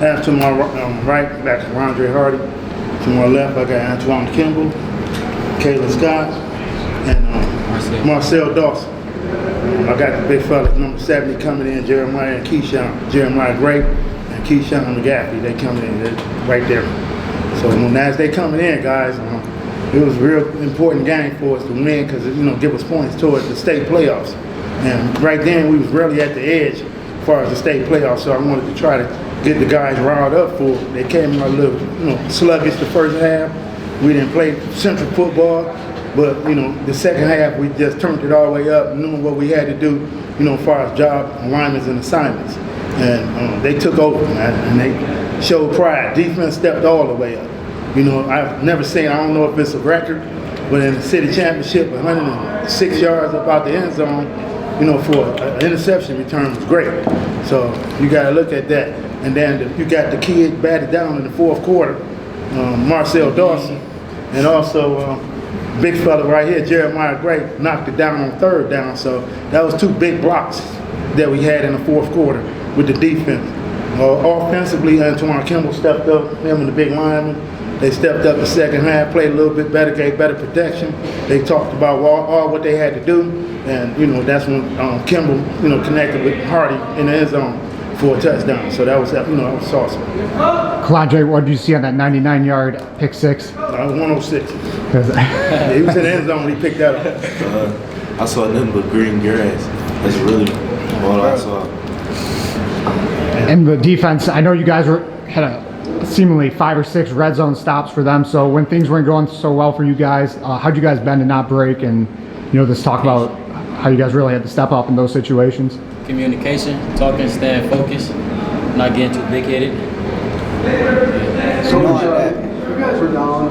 And to my right, back to Andre Hardy. To my left, I got Antoine Kimball, Kayla Scott, and Marcel Dawson. I got the big fella, number 70, coming in, Jeremiah and Keyshawn. Jeremiah Gray and Keyshawn McGaffey, they coming in right there. So as they coming in, guys, it was a real important game for us to win because give us points towards the state playoffs. And right then we was really at the edge as far as the state playoffs. So I wanted to try to get the guys riled up for it. They came in a little sluggish the first half. We didn't play central football, but the second half we just turned it all the way up, knowing what we had to do, as far as job alignments and assignments. And they took over, and they showed pride. Defense stepped all the way up. I've never seen, I don't know if it's a record, but in the city championship, 106 yards up out the end zone, for an interception return was great. So you got to look at that. And then you got the kid batted down in the fourth quarter, Marcel Dawson, and also big fella right here, Jeremiah Gray, knocked it down on third down. So that was two big blocks that we had in the fourth quarter with the defense. Offensively, Antoine Kimball stepped up, him and the big lineman. They stepped up the second half, played a little bit better, gave better protection. They talked about all what they had to do, and that's when Kimball connected with Hardy in the end zone for a touchdown. So that was awesome. Kalandre, what did you see on that 99-yard pick six? 106. Yeah, he was in the end when he picked that up. I saw nothing but green grass. That's really all I saw. And the defense, I know you guys had seemingly 5 or 6 red zone stops for them. So when things weren't going so well for you guys, how'd you guys bend and not break? And just talk about how you guys really had to step up in those situations. Communication, talking, staying focused, not getting too big-headed. So you guys were down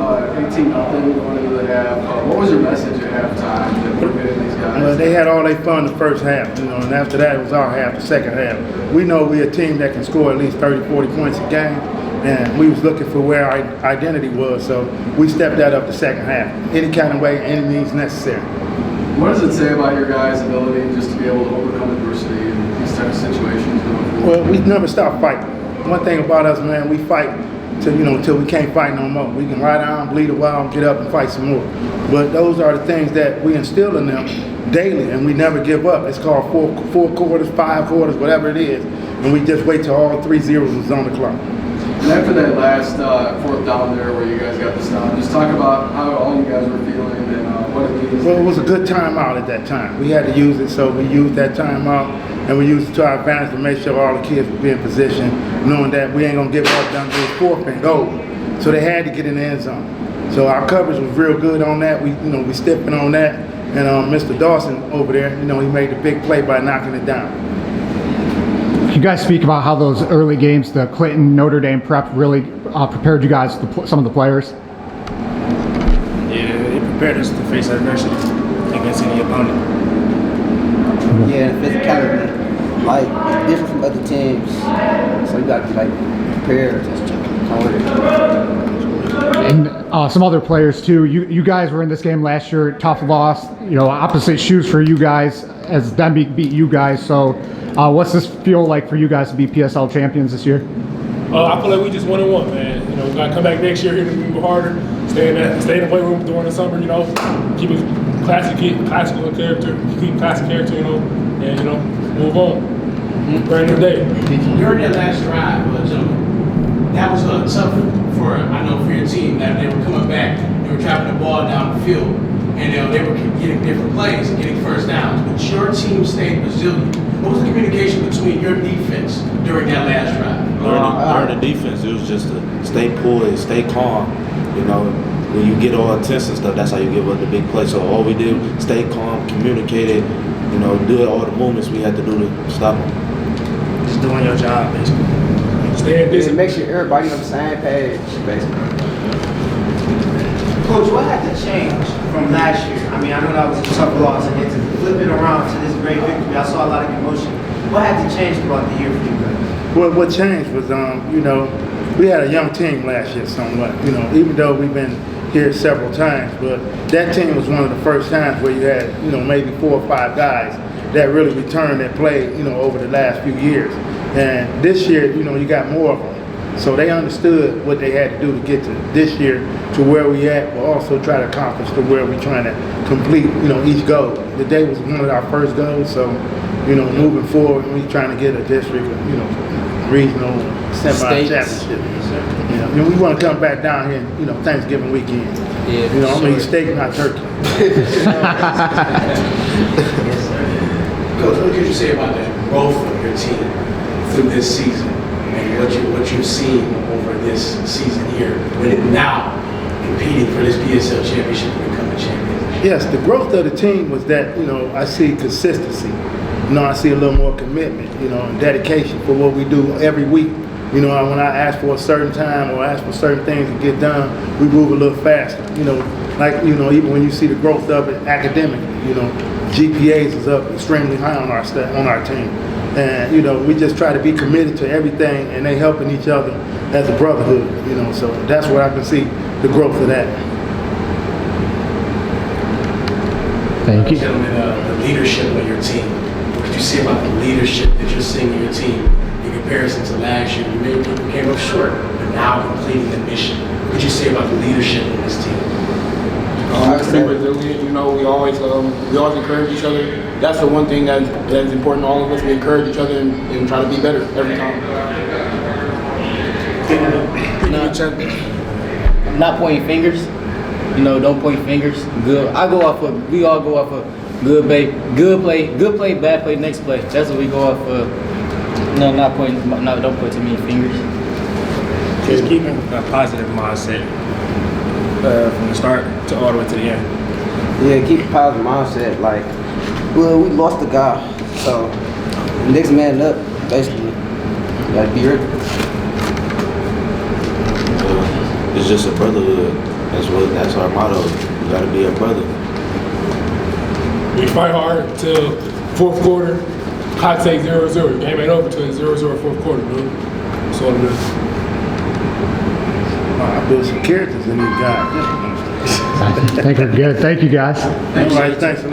18-0 going into the half. What was your message at halftime that motivated these guys? Well, they had all their fun the first half, and after that it was our half, the second half. We know we're a team that can score at least 30, 40 points a game, and we was looking for where our identity was, so we stepped that up the second half. Any kind of way, any means necessary. What does it say about your guys' ability just to be able to overcome adversity in these types of situations going forward? Well, we never stop fighting. One thing about us, man, we fight till we can't fight no more. We can lie down, bleed a while, get up and fight some more. But those are the things that we instill in them daily, and we never give up. It's called four quarters, 5 quarters, whatever it is, and we just wait till all 3 zeros is on the clock. And after that last fourth down there where you guys got the stop, just talk about how all you guys were feeling and what it means. Well, it was a good timeout at that time. We had to use it, so we used that timeout, and we used it to our advantage to make sure all the kids would be in position, knowing that we ain't going to give up down to the 4th and goal. So they had to get in the end zone. So our coverage was real good on that. We stepping on that, and Mr. Dawson over there, he made the big play by knocking it down. You guys speak about how those early games, the Clinton, Notre Dame prep really prepared you guys, some of the players? Yeah, it prepared us to face adversity against any opponent. Yeah, physicality, it's different from other teams, so you got to be prepared. And some other players too. You guys were in this game last year, tough loss. Opposite shoes for you guys as Denby beat you guys. So, what's this feel like for you guys to be PSL champions this year? I feel like we just 1-1, man. We got to come back next year, hit it even harder, stay in the weight room during the summer. Keep it classical character, and move on. Brand new day. During that last drive, gentlemen, that was tough for your team. That they were coming back, they were trapping the ball down the field, and they were getting different plays and getting first downs. But your team stayed resilient. What was the communication between your defense during that last drive? During the defense, it was just to stay poised, stay calm. When you get all intense and stuff, that's how you give up the big play. So all we did, stay calm, communicated, do all the movements we had to do to stop them. Just doing your job, basically. Staying busy. It makes sure everybody on the same page, basically. Coach, what had to change from last year? I know that was a tough loss, and to flip it around to this great victory, I saw a lot of emotion. What had to change throughout the year for you guys? Well, what changed was, we had a young team last year somewhat, even though we've been here several times, but that team was one of the first times where you had, maybe 4 or 5 guys that really returned and played, over the last few years. And this year, you got more of them. So they understood what they had to do to get to this year to where we at, but also try to accomplish to where we're trying to complete, each goal. Today was one of our first goals, so, moving forward, we trying to get a district, regional, semi-championship. We want to come back down here, Thanksgiving weekend. Yeah, I'm gonna eat steak, not turkey. Coach, what could you say about the growth of your team through this season and what you've seen over this season here, with it now competing for this PSL championship and becoming champions? Yes, the growth of the team was that, I see consistency. I see a little more commitment, and dedication for what we do every week. When I ask for a certain time or ask for certain things to get done, we move a little faster. Even when you see the growth of it academically, GPAs is up extremely high on our team. And, we just try to be committed to everything, and they helping each other as a brotherhood, so that's where I can see the growth of that. Thank you. Gentlemen, the leadership of your team. What could you say about the leadership that you're seeing in your team in comparison to last year? You maybe came up short, but now completing the mission. What could you say about the leadership of this team? Pretty resilient, we always encourage each other. That's the one thing that's important to all of us. We encourage each other and try to be better every time. Not pointing fingers. Don't point fingers. Good. We all go off of good play, bad play, next play. That's what we go off of. No, not pointing. No, don't point too many fingers. Just keeping a positive mindset from the start to all the way to the end. Yeah, keep a positive mindset. We lost the guy, so next man up, basically. You gotta be ready. It's just a brotherhood. That's our motto. You gotta be a brother. We fight hard till fourth quarter. Hot take 0-0. Game ain't over till 0-0 fourth quarter, dude. That's all it is. I built some characters in these guys. I think we're good. Thank you, guys. All right, thanks a lot.